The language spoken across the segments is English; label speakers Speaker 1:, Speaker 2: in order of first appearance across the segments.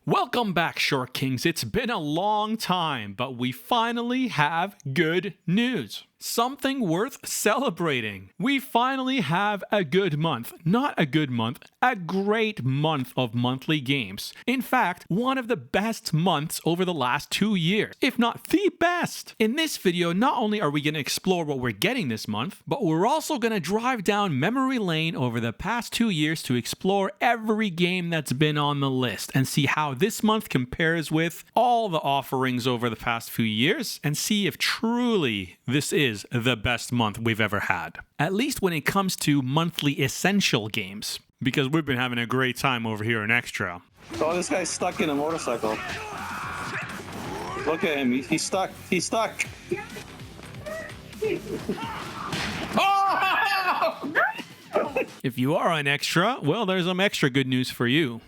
Speaker 1: Welcome back, Short Kings. It's been a long time, but we finally have good news. Something worth celebrating. We finally have a good month. Not a good month, a great month of monthly games. In fact, one of the best months over the last 2 years, if not the best. In this video, not only are we going to explore what we're getting this month, but we're also going to drive down memory lane over the past 2 years to explore every game that's been on the list and see how this month compares with all the offerings over the past few years and see if truly this is the best month we've ever had. At least when it comes to monthly essential games, because we've been having a great time over here in Extra.
Speaker 2: Oh, this guy's stuck in a motorcycle. Look at him. He's stuck. He's stuck.
Speaker 1: Oh! If you are on Extra, well, there's some extra good news for you.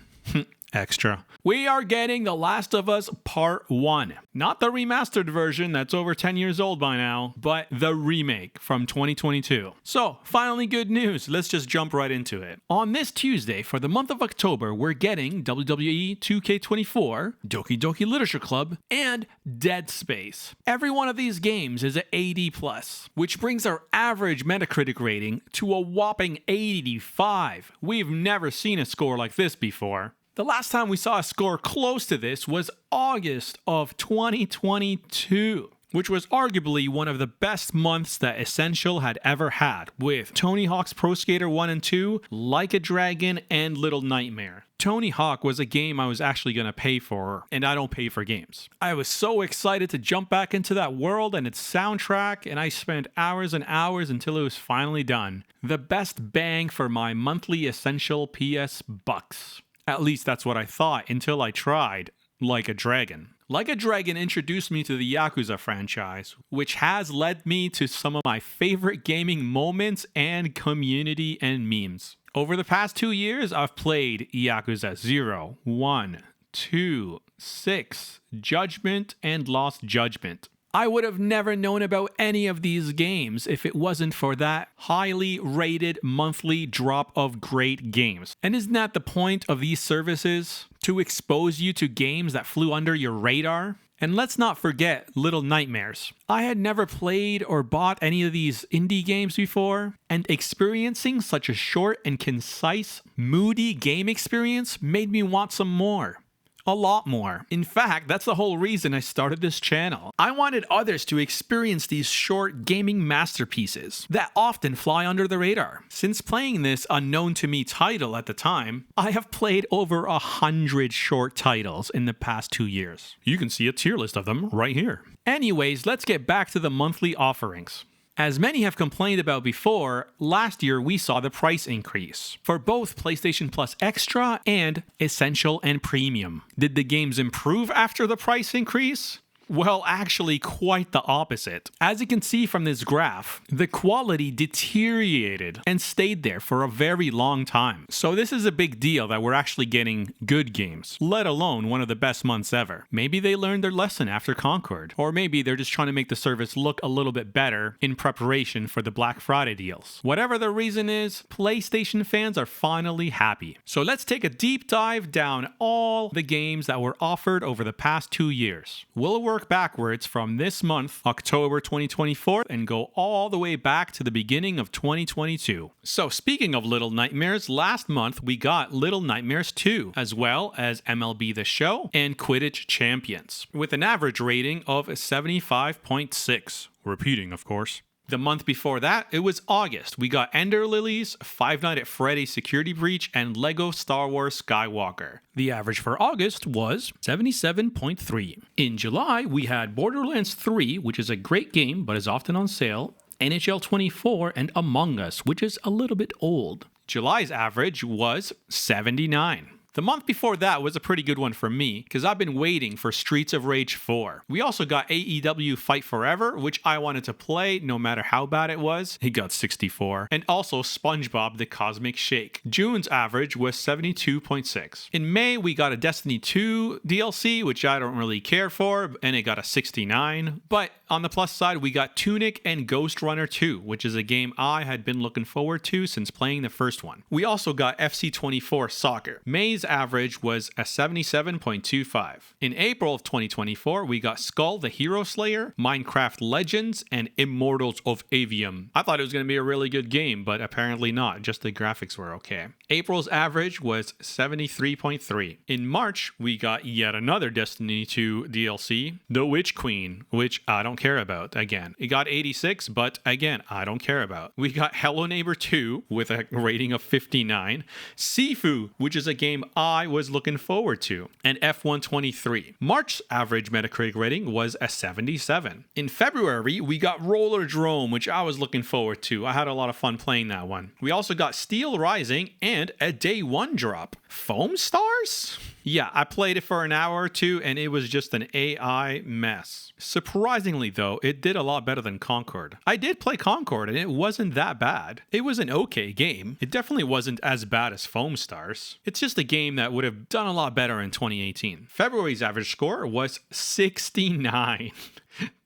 Speaker 1: Extra. We are getting The Last of Us Part 1. Not the remastered version that's over 10 years old by now, but the remake from 2022. So, finally good news. Let's just jump right into it. On this Tuesday, for the month of October, we're getting WWE 2K24, Doki Doki Literature Club, and Dead Space. Every one of these games is an 80+, which brings our average Metacritic rating to a whopping 85. We've never seen a score like this before. The last time we saw a score close to this was August of 2022, which was arguably one of the best months that Essential had ever had, with Tony Hawk's Pro Skater 1 and 2, Like a Dragon, and Little Nightmare. Tony Hawk was a game I was actually going to pay for, and I don't pay for games. I was so excited to jump back into that world and its soundtrack, and I spent hours and hours until it was finally done. The best bang for my monthly Essential PS bucks. At least that's what I thought until I tried Like a Dragon. Like a Dragon introduced me to the Yakuza franchise, which has led me to some of my favorite gaming moments and community and memes. Over the past 2 years, I've played Yakuza 0, 1, 2, 6, Judgment, and Lost Judgment. I would have never known about any of these games if it wasn't for that highly rated monthly drop of great games. And isn't that the point of these services? To expose you to games that flew under your radar? And let's not forget Little Nightmares. I had never played or bought any of these indie games before, and experiencing such a short and concise, moody game experience made me want some more. A lot more. In fact, that's the whole reason I started this channel. I wanted others to experience these short gaming masterpieces that often fly under the radar. Since playing this unknown to me title at the time, I have played over 100 short titles in the past 2 years. You can see a tier list of them right here. Anyways, let's get back to the monthly offerings. As many have complained about before, last year we saw the price increase for both PlayStation Plus Extra and Essential and Premium. Did the games improve after the price increase? Well, actually quite the opposite. As you can see from this graph, the quality deteriorated and stayed there for a very long time. So this is a big deal that we're actually getting good games, let alone one of the best months ever. Maybe they learned their lesson after Concord, or maybe they're just trying to make the service look a little bit better in preparation for the Black Friday deals. Whatever the reason is, PlayStation fans are finally happy. So let's take a deep dive down all the games that were offered over the past 2 years. We'll work backwards from this month, October 2024, and go all the way back to the beginning of 2022. So speaking of Little Nightmares, last month we got Little Nightmares 2, as well as MLB The Show and Quidditch Champions, with an average rating of 75.6. Repeating, of course. The month before that, it was August. We got Ender Lilies, Five Nights at Freddy's Security Breach, and Lego Star Wars Skywalker. The average for August was 77.3. In July, we had Borderlands 3, which is a great game but is often on sale, NHL 24, and Among Us, which is a little bit old. July's average was 79. The month before that was a pretty good one for me, because I've been waiting for Streets of Rage 4. We also got AEW Fight Forever, which I wanted to play no matter how bad it was. It got 64. And also SpongeBob The Cosmic Shake. June's average was 72.6. In May, we got a Destiny 2 DLC, which I don't really care for, and it got a 69. But on the plus side, we got Tunic and Ghost Runner 2, which is a game I had been looking forward to since playing the first one. We also got FC24 Soccer. May's average was a 77.25. In April of 2024, we got Skull the Hero Slayer, Minecraft Legends, and Immortals of Avium. I thought it was going to be a really good game, but apparently not. Just the graphics were okay. April's average was 73.3. In March, we got yet another Destiny 2 DLC, The Witch Queen, which I don't care about. Again, it got 86, but again, I don't care about. We got Hello Neighbor 2 with a rating of 59, Sifu, which is a game I was looking forward to, and F123. March's average Metacritic rating was a 77. In February, we got Roller Drome, which I was looking forward to. I had a lot of fun playing that one. We also got Steel Rising and a day one drop. Foam Stars? Yeah, I played it for an hour or two and it was just an AI mess. Surprisingly though, it did a lot better than Concord. I did play Concord and it wasn't that bad. It was an okay game. It definitely wasn't as bad as Foam Stars. It's just a game that would have done a lot better in 2018. February's average score was 69.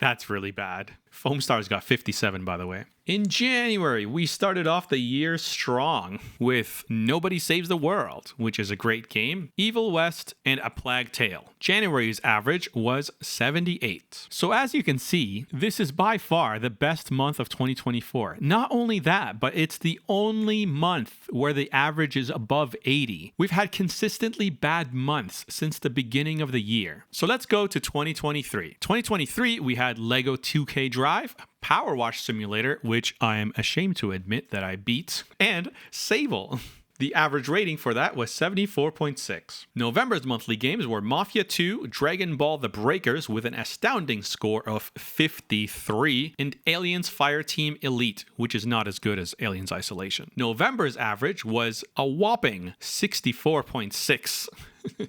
Speaker 1: That's really bad. Foam Stars got 57, by the way. In January, we started off the year strong with Nobody Saves the World, which is a great game, Evil West, and A Plague Tale. January's average was 78. So as you can see, this is by far the best month of 2024. Not only that, but it's the only month where the average is above 80. We've had consistently bad months since the beginning of the year. So let's go to 2023. 2023, we had Lego 2K Drive, Power Wash Simulator, which I am ashamed to admit that I beat, and Sable. The average rating for that was 74.6. November's monthly games were Mafia 2, Dragon Ball The Breakers with an astounding score of 53, and Aliens Fireteam Elite, which is not as good as Aliens Isolation. November's average was a whopping 64.6.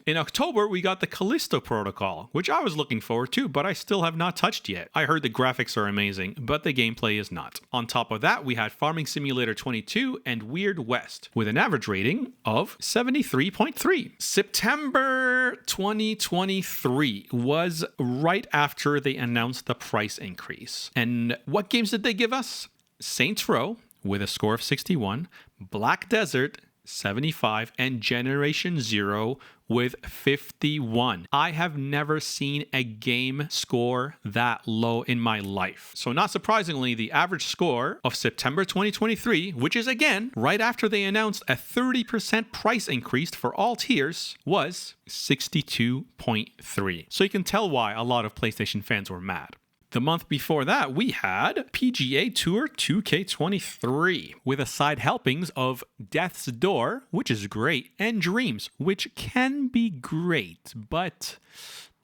Speaker 1: In October, we got the Callisto Protocol, which I was looking forward to, but I still have not touched yet. I heard the graphics are amazing, but the gameplay is not. On top of that, we had Farming Simulator 22 and Weird West, with an average rating of 73.3. September 2023 was right after they announced the price increase. And what games did they give us? Saints Row, with a score of 61, Black Desert, 75, and Generation Zero with 51. I have never seen a game score that low in my life. So not surprisingly, the average score of September 2023, which is again right after they announced a 30% price increase for all tiers, was 62.3. So you can tell why a lot of PlayStation fans were mad. The month before that, we had PGA Tour 2K23 with a side helpings of Death's Door, which is great, and Dreams, which can be great, but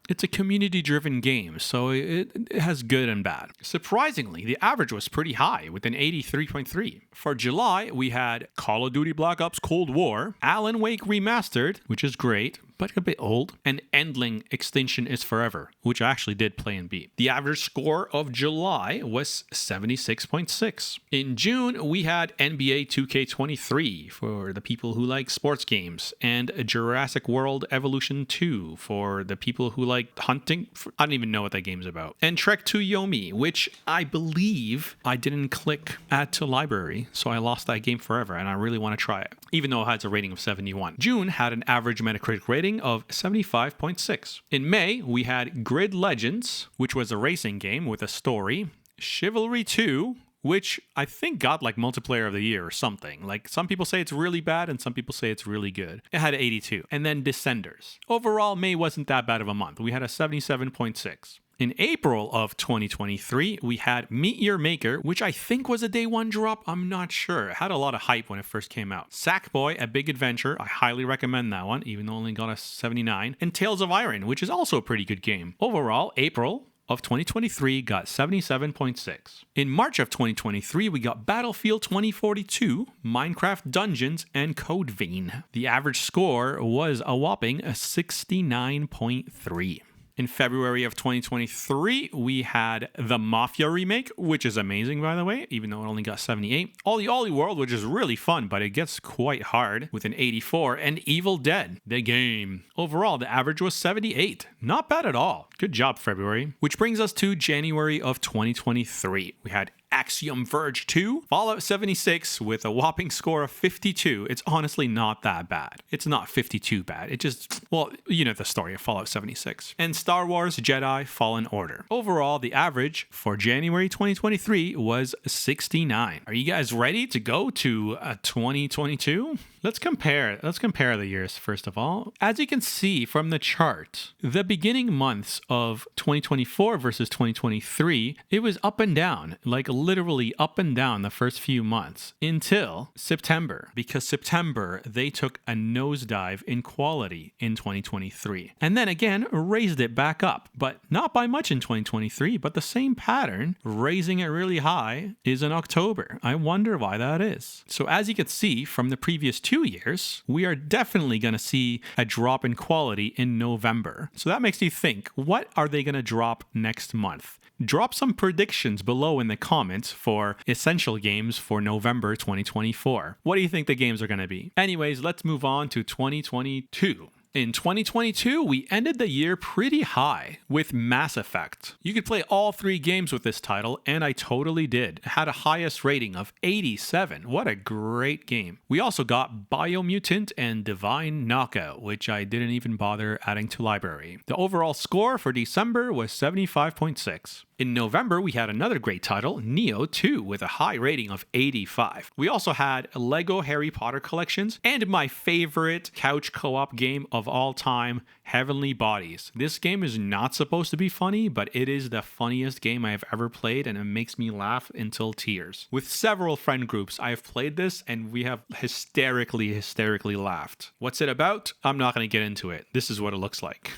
Speaker 1: it's a community-driven game, so it has good and bad. Surprisingly, the average was pretty high with an 83.3. For July, we had Call of Duty Black Ops Cold War, Alan Wake Remastered, which is great, but a bit old, and Endling Extinction is Forever, which I actually did play and beat. The average score of July was 76.6. In June, we had NBA 2K23 for the people who like sports games, and Jurassic World Evolution 2 for the people who like hunting. I don't even know what that game's about. And Trek to Yomi, which I believe I didn't click add to library, so I lost that game forever, and I really want to try it, even though it has a rating of 71. June had an average Metacritic rating of 75.6. In May, we had Grid Legends, which was a racing game with a story, Chivalry 2, which I think got like multiplayer of the year or something. Like some people say it's really bad and some people say it's really good. It had 82. And then Descenders. Overall, May wasn't that bad of a month. We had a 77.6. In April of 2023, we had Meet Your Maker, which I think was a day one drop. I'm not sure. It had a lot of hype when it first came out. Sackboy, A Big Adventure. I highly recommend that one, even though it only got a 79. And Tales of Iron, which is also a pretty good game. Overall, April of 2023 got 77.6. In March of 2023, we got Battlefield 2042, Minecraft Dungeons, and Code Vein. The average score was a whopping 69.3. In February of 2023, we had the Mafia remake, which is amazing, by the way, even though it only got 78. Ollie Ollie World, which is really fun, but it gets quite hard with an 84. And Evil Dead, the game. Overall, the average was 78. Not bad at all. Good job, February. Which brings us to January of 2023. We had Axiom Verge 2, Fallout 76 with a whopping score of 52. It's honestly not that bad. It's not 52 bad. It just, well, you know the story of Fallout 76. And Star Wars Jedi Fallen Order. Overall, the average for January 2023 was 69. Are you guys ready to go to 2022? Let's compare the years first of all. As you can see from the chart, the beginning months of 2024 versus 2023, it was up and down, like literally up and down the first few months until September, because September they took a nosedive in quality in 2023 and then again raised it back up, but not by much in 2023, but the same pattern, raising it really high, is in October. I wonder why that is. So as you can see from the previous 2 years, we are definitely going to see a drop in quality in November. So that makes you think, what are they going to drop next month? Drop some predictions below in the comments for essential games for November 2024. What do you think the games are going to be? Anyways, let's move on to 2022. In 2022, we ended the year pretty high with Mass Effect. You could play all 3 games with this title, and I totally did. It had a highest rating of 87. What a great game. We also got Biomutant and Divine Knockout, which I didn't even bother adding to library. The overall score for December was 75.6. In November, we had another great title, Neo 2, with a high rating of 85. We also had Lego Harry Potter collections and my favorite couch co-op game of all time, Heavenly Bodies. This game is not supposed to be funny, but it is the funniest game I have ever played, and it makes me laugh until tears. With several friend groups, I have played this, and we have hysterically laughed. What's it about? I'm not going to get into it. This is what it looks like.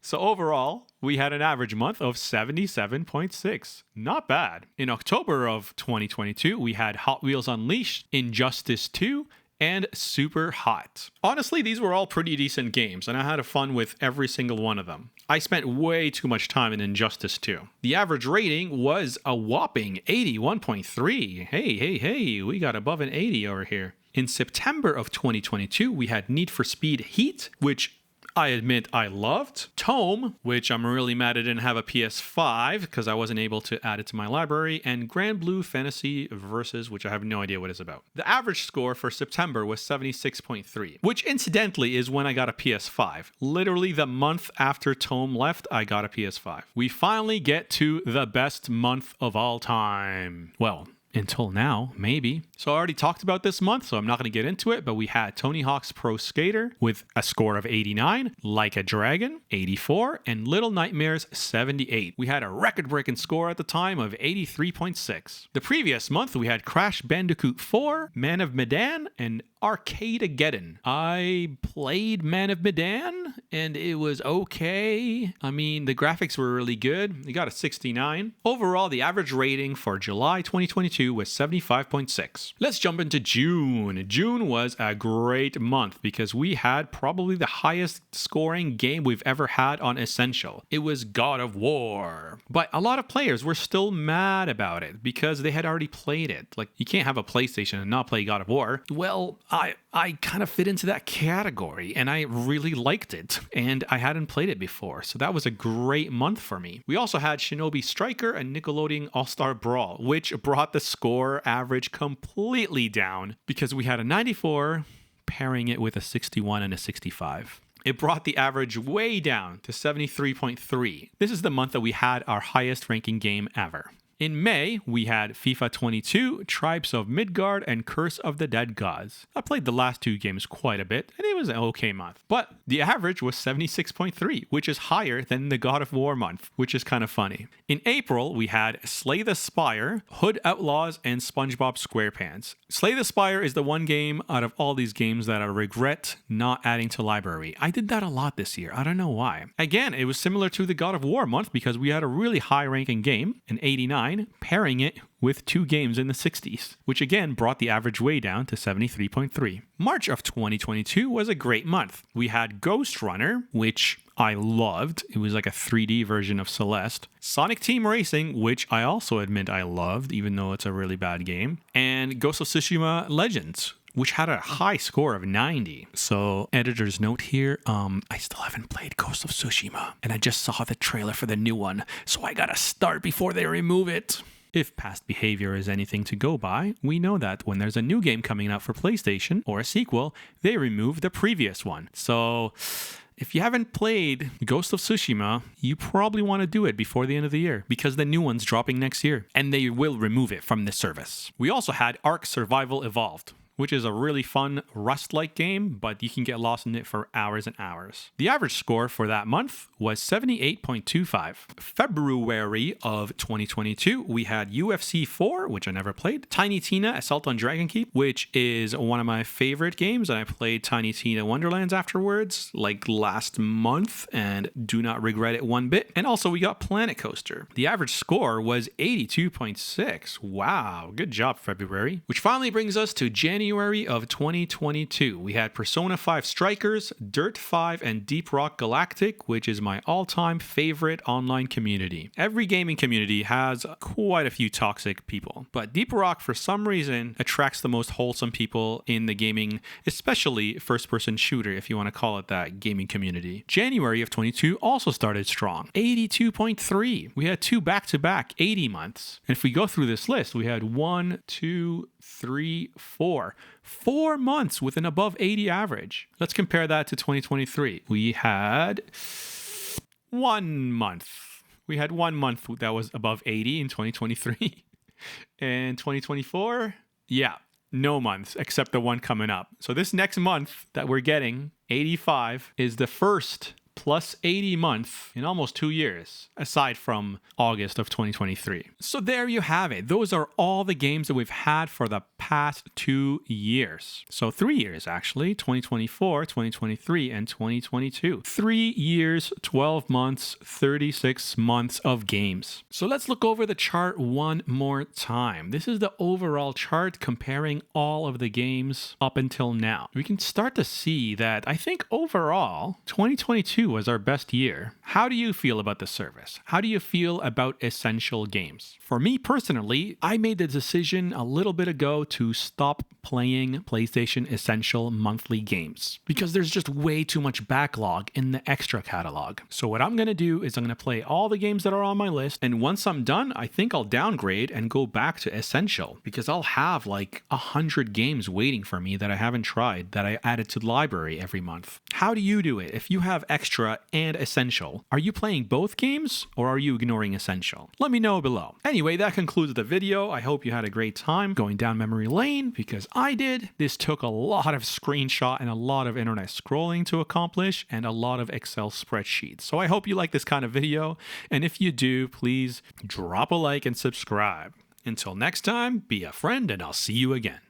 Speaker 1: So overall, we had an average month of 77.6. Not bad. In October of 2022, we had Hot Wheels Unleashed, Injustice 2, and Super Hot. Honestly, these were all pretty decent games, and I had fun with every single one of them. I spent way too much time in Injustice 2. The average rating was a whopping 81.3. Hey, we got above an 80 over here. In September of 2022, we had Need for Speed Heat, which I admit I loved. Tome, which I'm really mad I didn't have a PS5 because I wasn't able to add it to my library, and Grand Blue Fantasy Versus, which I have no idea what it's about. The average score for September was 76.3, which incidentally is when I got a PS5. Literally the month after Tome left, I got a PS5. We finally get to the best month of all time. Well, until now, maybe. So I already talked about this month, so I'm not going to get into it, but we had Tony Hawk's Pro Skater with a score of 89, Like a Dragon, 84, and Little Nightmares, 78. We had a record-breaking score at the time of 83.6. The previous month, we had Crash Bandicoot 4, Man of Medan, and Arcade-ageddon. I played Man of Medan, and it was okay. I mean, the graphics were really good. It got a 69. Overall, the average rating for July 2022 was 75.6. Let's jump into June. June was a great month because we had probably the highest scoring game we've ever had on Essential. It was God of War. But a lot of players were still mad about it because they had already played it. Like, you can't have a PlayStation and not play God of War. Well, I kind of fit into that category and I really liked it and I hadn't played it before. So that was a great month for me. We also had Shinobi Striker and Nickelodeon All-Star Brawl, which brought the score average completely down because we had a 94 pairing it with a 61 and a 65. It brought the average way down to 73.3. This is the month that we had our highest ranking game ever. In May, we had FIFA 22, Tribes of Midgard, and Curse of the Dead Gods. I played the last 2 games quite a bit, and it was an okay month. But the average was 76.3, which is higher than the God of War month, which is kind of funny. In April, we had Slay the Spire, Hood Outlaws, and SpongeBob SquarePants. Slay the Spire is the one game out of all these games that I regret not adding to library. I did that a lot this year. I don't know why. Again, it was similar to the God of War month because we had a really high ranking game, an 89, 99, pairing it with 2 games in the 60s, which again brought the average way down to 73.3. March of 2022 was a great month. We had Ghost Runner, which I loved. It was like a 3D version of Celeste. Sonic Team Racing, which I also admit I loved, even though it's a really bad game. And Ghost of Tsushima Legends, which had a high score of 90. So, editor's note here, I still haven't played Ghost of Tsushima, and I just saw the trailer for the new one, so I gotta start before they remove it. If past behavior is anything to go by, we know that when there's a new game coming out for PlayStation, or a sequel, they remove the previous one. So, if you haven't played Ghost of Tsushima, you probably want to do it before the end of the year, because the new one's dropping next year, and they will remove it from the service. We also had Ark Survival Evolved, which is a really fun Rust-like game, but you can get lost in it for hours and hours. The average score for that month was 78.25. February of 2022, we had UFC 4, which I never played, Tiny Tina Assault on Dragon Keep, which is one of my favorite games, and I played Tiny Tina Wonderlands afterwards, like last month, and do not regret it one bit. And also we got Planet Coaster. The average score was 82.6. Wow, good job, February. Which finally brings us to January of 2022. We had Persona 5 Strikers, Dirt 5, and Deep Rock Galactic, which is my all-time favorite online community. Every gaming community has quite a few toxic people, but Deep Rock for some reason attracts the most wholesome people in the gaming, especially first-person shooter, if you want to call it that, gaming community. January of 22 also started strong, 82.3. We had 2 back-to-back 80 months. And if we go through this list, we had 1, 2, 3, 4. 4 months with an above 80 average. Let's compare that to 2023. We had 1 month. We had 1 month that was above 80 in 2023. And 2024, yeah, no months except the one coming up. So this next month that we're getting, 85, is the first plus 80 month in almost 2 years, aside from August of 2023. So there you have it. Those are all the games that we've had for the past 2 years. So 3 years, actually, 2024, 2023, and 2022. 3 years, 12 months, 36 months of games. So let's look over the chart one more time. This is the overall chart comparing all of the games up until now. We can start to see that I think overall, 2022 was our best year. How do you feel about the service? How do you feel about essential games? For me personally, I made the decision a little bit ago to stop playing PlayStation Essential monthly games because there's just way too much backlog in the extra catalog. So what I'm going to do is I'm going to play all the games that are on my list, and once I'm done, I think I'll downgrade and go back to Essential because I'll have like 100 games waiting for me that I haven't tried that I added to the library every month. How do you do it? If you have Extra and Essential, are you playing both games or are you ignoring Essential? Let me know below. Anyway, that concludes the video. I hope you had a great time going down memory lane because I did. This took a lot of screenshot and a lot of internet scrolling to accomplish and a lot of Excel spreadsheets. So I hope you like this kind of video. And if you do, please drop a like and subscribe. Until next time, be a friend and I'll see you again.